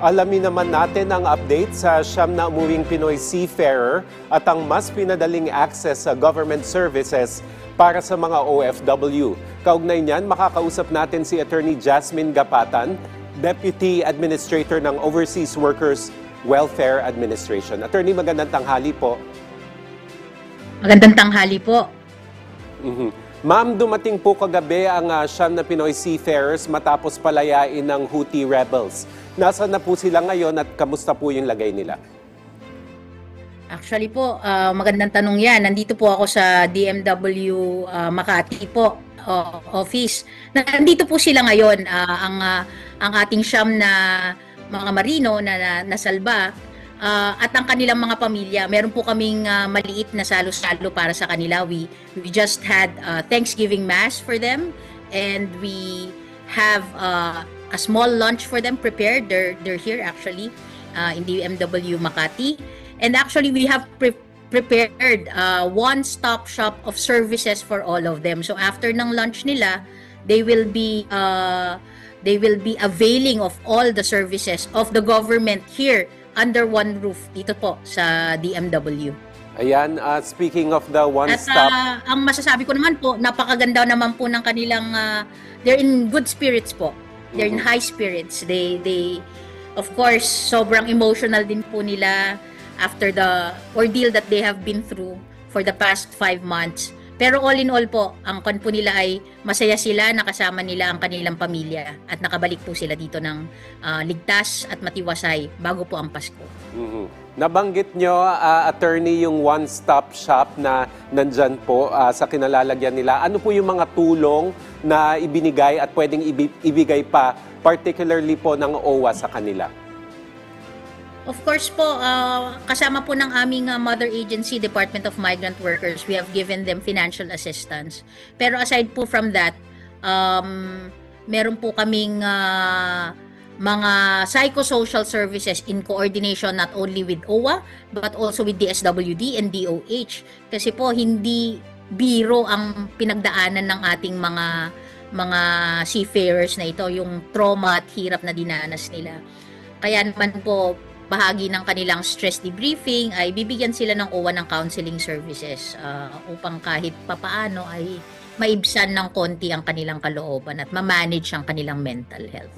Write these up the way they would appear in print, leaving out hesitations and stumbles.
Alamin naman natin ang update sa siyam na umuwing Pinoy seafarer at ang mas pinadaling access sa government services para sa mga OFW. Kaugnay niyan, makakausap natin si Attorney Jasmine Gapatan, Deputy Administrator ng Overseas Workers Welfare Administration. Attorney, magandang tanghali po. Magandang tanghali po. Ma'am, dumating po kagabi ang siyam na Pinoy seafarers matapos palayain ng Houthi rebels. Nasaan na po sila ngayon at kamusta po yung lagay nila? Actually po, magandang tanong yan. Nandito po ako sa DMW Makati po office. Nandito po sila ngayon. Ang ating siyam na mga marino na nasalba at ang kanilang mga pamilya. Meron po kaming maliit na salo-salo para sa kanila. We just had Thanksgiving Mass for them and we have a small lunch for them prepared. They're here actually in the MW Makati. And actually we have prepared one-stop shop of services for all of them. So after ng lunch nila, they will be availing of all the services of the government here under one roof dito po sa DMW. Ayan, speaking of the one-stop... At ang masasabi ko naman po, napakaganda naman po ng kanilang... they're in good spirits po. They're in high spirits. They of course, sobrang emotional din po nila after the ordeal that they have been through for the past 5 months. Pero all in all po, ang kan po nila ay masaya sila, nakasama nila ang kanilang pamilya at nakabalik po sila dito ng ligtas at matiwasay bago po ang Pasko. Nabanggit nyo, attorney, yung one-stop shop na nandyan po sa kinalalagyan nila. Ano po yung mga tulong na ibinigay at pwedeng ibigay pa, particularly po ng OWA sa kanila? Of course po, kasama po ng aming mother agency, Department of Migrant Workers, we have given them financial assistance. Pero aside po from that, meron po kaming mga psychosocial services in coordination not only with OWA, but also with DSWD and DOH. Kasi po, hindi biro ang pinagdaanan ng ating mga seafarers na ito, yung trauma at hirap na dinanas nila. Kaya naman po, bahagi ng kanilang stress debriefing ay bibigyan sila ng OWA ng counseling services upang kahit papaano ay maibsan ng konti ang kanilang kalooban at ma-manage ang kanilang mental health.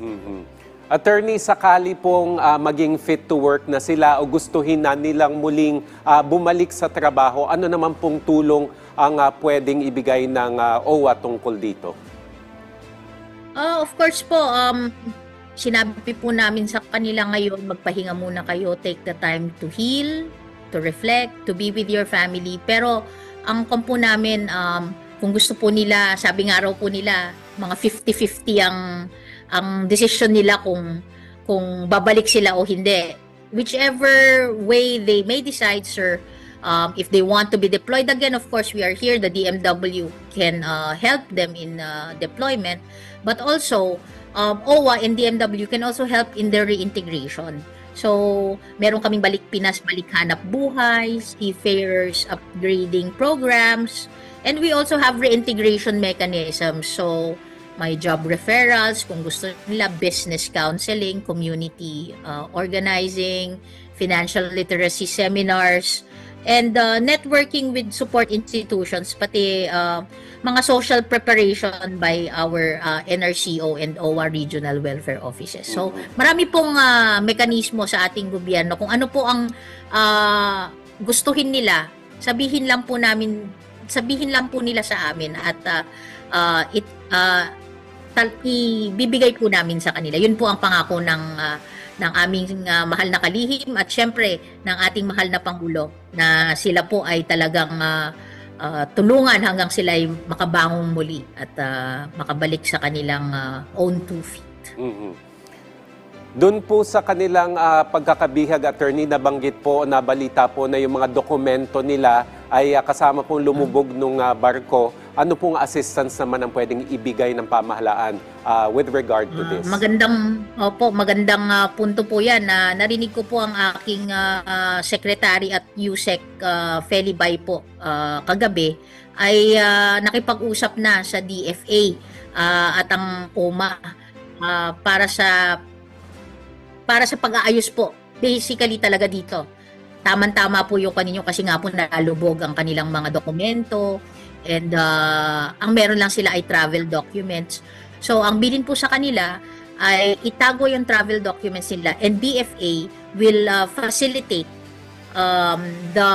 Attorney, sakali pong maging fit to work na sila o gustuhin na nilang muling bumalik sa trabaho, ano naman pong tulong ang pwedeng ibigay ng OWA tungkol dito? Of course po, sinabi po namin sa kanila ngayon, magpahinga muna kayo, take the time to heal, to reflect, to be with your family. Pero ang po namin, kung gusto po nila, sabi nga raw po nila, mga 50-50 ang decision nila kung babalik sila o hindi. Whichever way they may decide, sir, if they want to be deployed again, of course, we are here. The DMW can help them in deployment. But also, OWA and DMW can also help in their reintegration. So, meron kaming Balik Pinas, Balik Hanap Buhay, seafarers upgrading programs, and we also have reintegration mechanisms. So, may job referrals, kung gusto nila, business counseling, community organizing, financial literacy seminars, and networking with support institutions, pati mga social preparation by our NRCO and OWA Regional Welfare Offices. So, marami pong mekanismo sa ating gobyerno. Kung ano po ang gustuhin nila, sabihin lang po nila sa amin at ibibigay po namin sa kanila. Yun po ang pangako ng aming mahal na kalihim at syempre ng ating mahal na Pangulo na sila po ay talagang tulungan hanggang sila ay makabangon muli at makabalik sa kanilang own 2 feet. Doon po sa kanilang pagkakabihag, attorney, nabanggit po, nabalita po na yung mga dokumento nila ay kasama pong lumubog ng barko. Ano pong assistance naman ang pwedeng ibigay ng pamahalaan with regard to this? Magandang punto po yan. Narinig ko po ang aking secretary at USEC Felibay po kagabi ay nakipag-usap na sa DFA at ang OMA para sa para sa pag-aayos po. Basically talaga dito. Tama-tama po yung kaninyo kasi nga po nalubog ang kanilang mga dokumento and ang meron lang sila ay travel documents. So ang bilin po sa kanila ay itago yung travel documents nila and DFA will facilitate the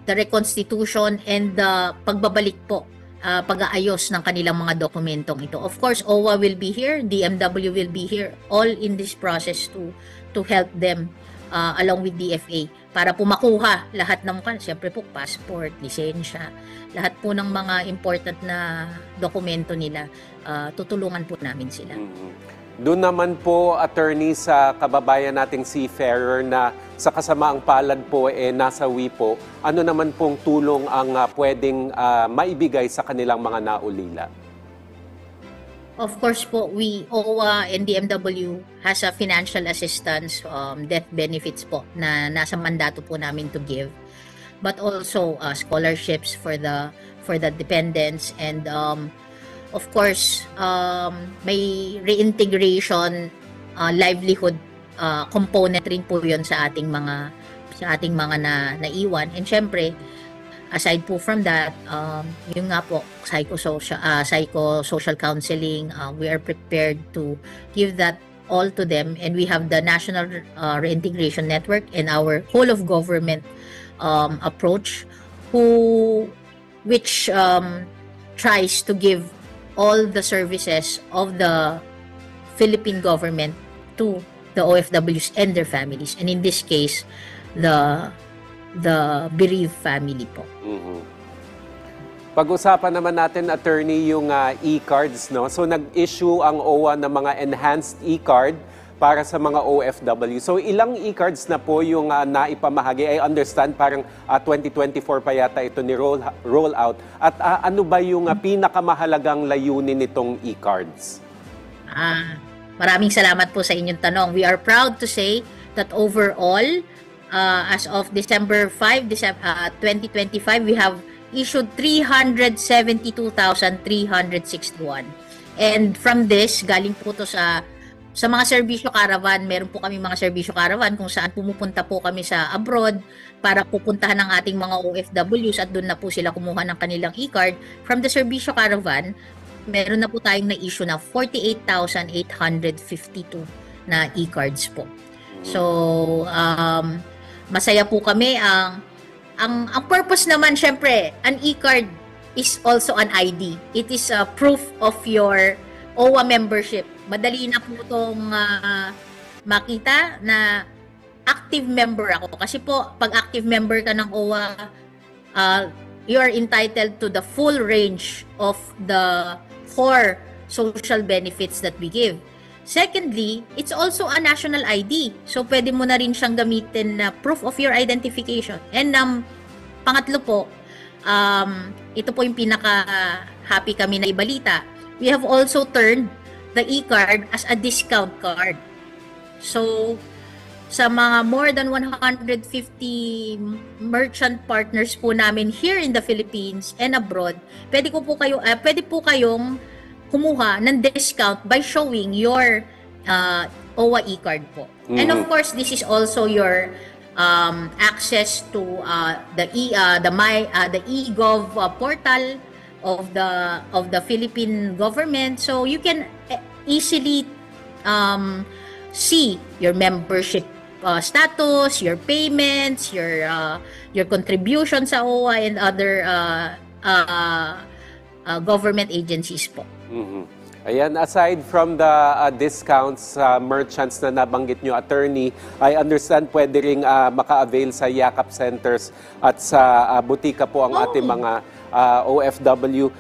reconstitution and the pagbabalik po, pag-aayos ng kanilang mga dokumentong ito. Of course, OWA will be here, DMW will be here, all in this process to help them along with DFA para po makuha lahat ng, siyempre po, passport, lisensya, lahat po ng mga important na dokumento nila, tutulungan po namin sila. Doon naman po, attorney, sa kababayan nating seafarer na sa kasamaang palad po nasa WIPO, ano naman pong tulong ang pwedeng maibigay sa kanilang mga naulila? Of course po, OWA and DMW has a financial assistance, death benefits po na nasa mandato po namin to give. But also scholarships for the dependents and of course, may reintegration livelihood component rin po 'yon sa ating mga naiwan. And syempre, aside po from that, yung nga po psychosocial counseling, we are prepared to give that all to them, and we have the National Reintegration Network and our whole of government approach which tries to give all the services of the Philippine government to the OFWs and their families, and in this case the bereaved family po. Pag-usapan naman natin, attorney, yung e-cards, no? So nag-issue ang OWA ng mga enhanced e-card para sa mga OFW. So ilang e-cards na po yung naipamahagi? I understand parang 2024 pa yata ito ni roll out. At ano ba yung pinakamahalagang layunin nitong e-cards? Maraming salamat po sa inyong tanong. We are proud to say that overall, as of December 5, 2025, we have issued 372,361. And from this, galing po to sa mga serbisyo caravan. Meron po kami mga serbisyo caravan kung saan pumupunta po kami sa abroad para pupuntahan ng ating mga OFWs at doon na po sila kumuha ng kanilang e-card. From the serbisyo caravan, meron na po tayong na-issue na 48,852 na e-cards po. So, masaya po kami. Ang purpose naman, syempre, an e-card is also an ID. It is a proof of your OWA membership. Madali na po itong makita na active member ako. Kasi po, pag active member ka ng OWA, you are entitled to the full range of the 4 social benefits that we give. Secondly, it's also a national ID. So, pwede mo na rin siyang gamitin na proof of your identification. And pangatlo po, ito po yung pinaka-happy kami na ibalita. We have also turned the e-card as a discount card. So, sa mga more than 150 merchant partners po namin here in the Philippines and abroad, pwede po kayong kumuha ng discount by showing your OWA e-card po. And of course, this is also your access to the e-gov portal of the Philippine government, so you can easily see your membership status, your payments, your contributions sa OWA and other government agencies po. Ayan, aside from the discounts sa merchants na nabanggit nyo, attorney, I understand pwede ring maka-avail sa Yakap Centers at sa butika po ang ating mga OFW.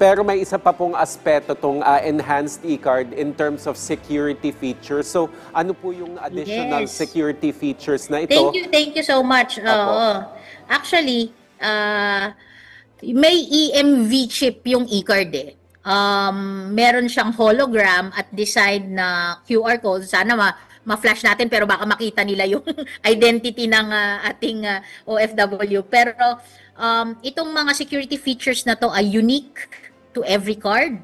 Pero may isa pa pong aspeto tong enhanced e-card in terms of security features. So, ano po yung additional security features na ito? Thank you so much. Actually, may EMV chip yung e-card eh. Meron siyang hologram at design na QR code. Sana ma-flash natin pero baka makita nila yung identity ng ating OFW. Pero itong mga security features na to ay unique to every card.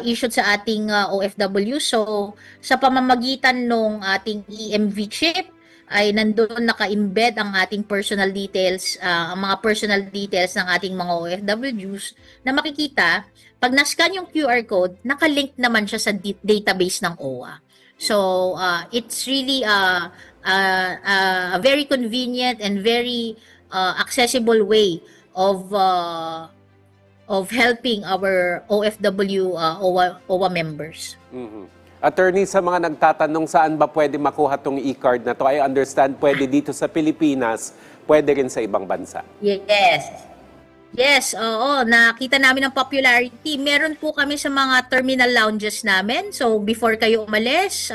issued sa ating OFW. So, sa pamamagitan ng ating EMV chip, ay nandoon naka-embed ang ating personal details, ang mga personal details ng ating mga OFWs na makikita, pag na-scan yung QR code, nakalink naman siya sa database ng OWA. So, it's really a very convenient and very accessible way of helping our OFW OWA members. Mhm. Attorney, sa mga nagtatanong saan ba pwede makuha tong e-card na to, I understand pwede dito sa Pilipinas, pwede rin sa ibang bansa. Yes. Yes, oo. Nakita namin ang popularity. Meron po kami sa mga terminal lounges namin. So, before kayo umalis,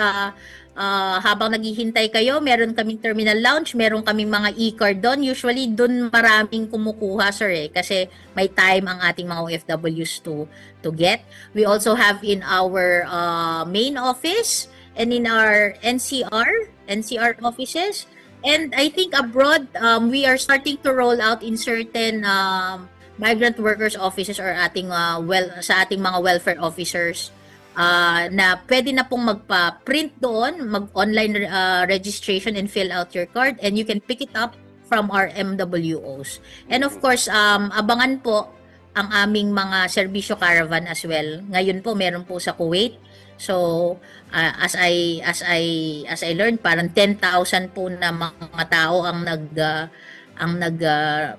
habang naghihintay kayo, meron kaming terminal lounge, meron kaming mga e-card doon. Usually, doon maraming kumukuha, sir, kasi may time ang ating mga OFWs to get. We also have in our main office and in our NCR offices. And I think abroad, we are starting to roll out in certain migrant workers offices or sa ating mga welfare officers na pwede na pong magpa-print doon, mag-online registration and fill out your card, and you can pick it up from our MWOs. And of course, abangan po ang aming mga serbisyo caravan as well. Ngayon po meron po sa Kuwait. So, as I learned, parang 10,000 po na mga tao ang nag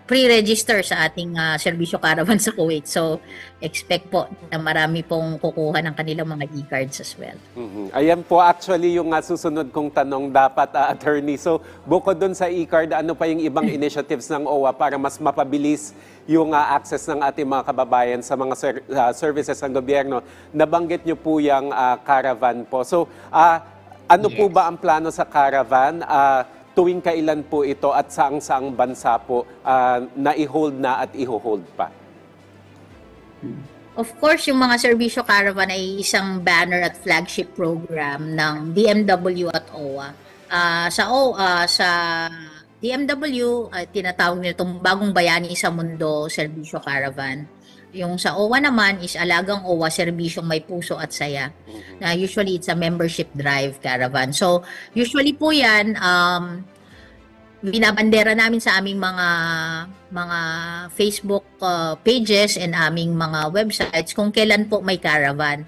pre-register sa ating serbisyo caravan sa Kuwait. So, expect po na marami pong kukuha ng kanilang mga e-cards as well. Ayan po actually yung susunod kong tanong dapat, attorney. So, bukod dun sa e-card, ano pa yung ibang initiatives ng OWA para mas mapabilis yung access ng ating mga kababayan sa mga services ng gobyerno? Nabanggit nyo po yung caravan po. So, ano po ba ang plano sa caravan? Tuwing kailan po ito at saang-saang bansa po na i-hold na at i-hold pa? Of course, yung mga serbisyo caravan ay isang banner at flagship program ng DMW at OWA. Sa DMW, tinatawag nila itong bagong bayani sa mundo serbisyo caravan. Yung sa OWA naman is Alagang OWA, serbisyong may puso at saya. Na usually it's a membership drive caravan. So usually po yan, binabandera namin sa aming mga Facebook pages and aming mga websites kung kailan po may caravan.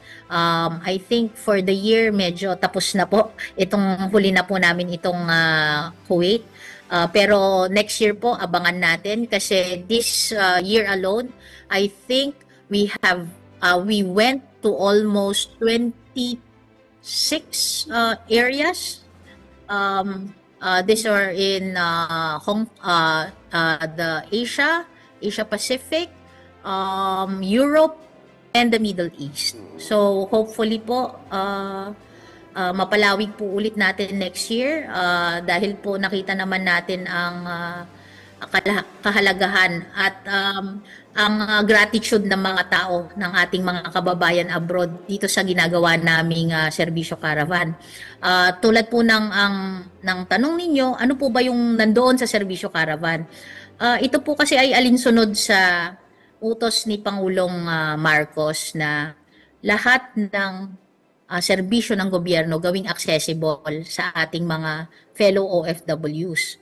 I think for the year medyo tapos na po. Huli na po namin itong Kuwait. Pero next year po abangan natin kasi this year alone, I think we went to almost 26 areas. These are in the Asia Pacific, Europe, and the Middle East. So hopefully po mapalawig po ulit natin next year dahil po nakita naman natin ang kahalagahan at ang gratitude ng mga tao ng ating mga kababayan abroad dito sa ginagawa naming serbisyo caravan. Tulad po ng tanong ninyo, ano po ba yung nandoon sa serbisyo caravan? Ito po kasi ay alinsunod sa utos ni Pangulong Marcos na lahat ng serbisyo ng gobyerno gawing accessible sa ating mga fellow OFWs.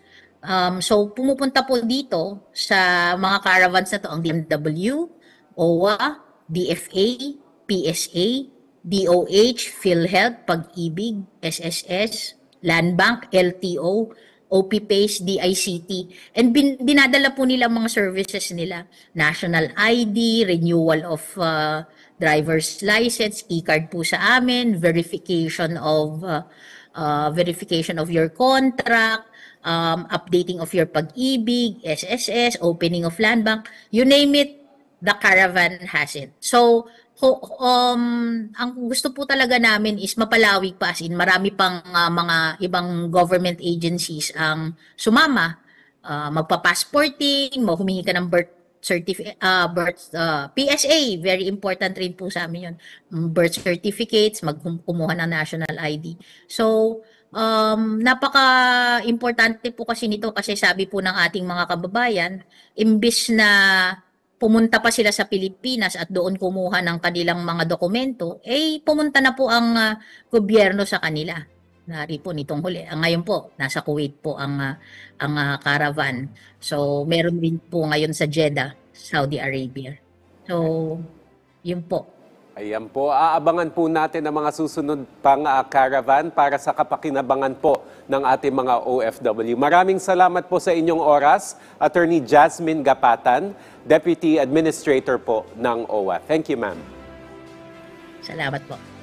So pumupunta po dito sa mga caravans na to ang DMW, OWA, DFA, PSA, DOH, PhilHealth, Pag-ibig, SSS, Land Bank, LTO, OPPACE, DICT. And dinadala po nila mga services nila. National ID, renewal of driver's license, e-card po sa amin, verification of your contract, updating of your Pag-ibig, SSS, opening of land bank, you name it, the caravan has it. So, ang gusto po talaga namin is mapalawig pa, as in marami pang mga ibang government agencies ang sumama, magpa-passporting, humingi ka ng birth PSA, very important rin po sa amin yun. Birth certificates, kumuha ng national ID. So, napaka-importante po kasi nito kasi sabi po ng ating mga kababayan, imbis na pumunta pa sila sa Pilipinas at doon kumuha ng kanilang mga dokumento, pumunta na po ang gobyerno sa kanila. Nari po nitong huli. Ngayon po, nasa Kuwait po ang caravan. So, meron din po ngayon sa Jeddah, Saudi Arabia. So, yun po. Ayan po, aabangan po natin ang mga susunod pang caravan para sa kapakinabangan po ng ating mga OFW. Maraming salamat po sa inyong oras, Attorney Jasmine Gapatan, Deputy Administrator po ng OWA. Thank you, ma'am. Salamat po.